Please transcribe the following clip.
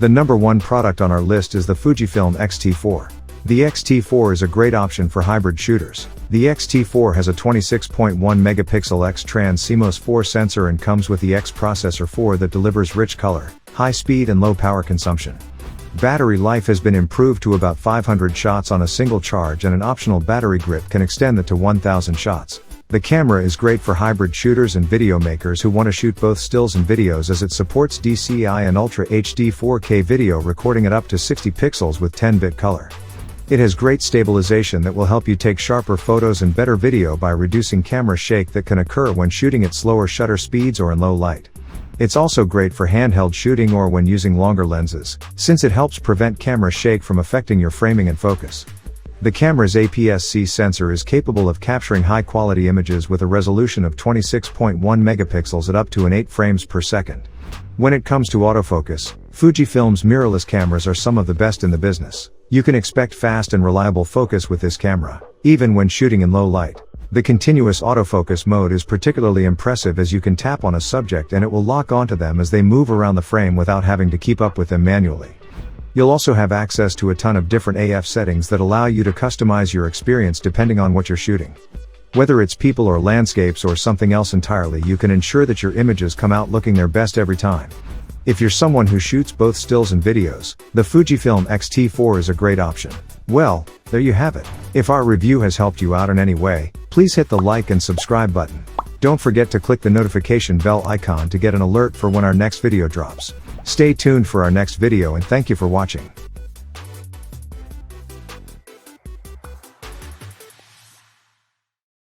The number one product on our list is the Fujifilm X-T4. The X-T4 is a great option for hybrid shooters. The X-T4 has a 26.1 megapixel X-Trans CMOS 4 sensor and comes with the X processor 4 that delivers rich color, high speed and low power consumption. Battery life has been improved to about 500 shots on a single charge, and an optional battery grip can extend that to 1000 shots. The camera is great for hybrid shooters and video makers who want to shoot both stills and videos, as it supports DCI and Ultra HD 4K video recording at up to 60 pixels with 10-bit color. It has great stabilization that will help you take sharper photos and better video by reducing camera shake that can occur when shooting at slower shutter speeds or in low light. It's also great for handheld shooting or when using longer lenses, since it helps prevent camera shake from affecting your framing and focus. The camera's APS-C sensor is capable of capturing high-quality images with a resolution of 26.1 megapixels at up to 8 frames per second. When it comes to autofocus, Fujifilm's mirrorless cameras are some of the best in the business. You can expect fast and reliable focus with this camera, even when shooting in low light. The continuous autofocus mode is particularly impressive, as you can tap on a subject and it will lock onto them as they move around the frame without having to keep up with them manually. You'll also have access to a ton of different AF settings that allow you to customize your experience depending on what you're shooting. Whether it's people or landscapes or something else entirely, you can ensure that your images come out looking their best every time. If you're someone who shoots both stills and videos, the Fujifilm X-T4 is a great option. Well, there you have it. If our review has helped you out in any way, please hit the like and subscribe button. Don't forget to click the notification bell icon to get an alert for when our next video drops. Stay tuned for our next video, and thank you for watching.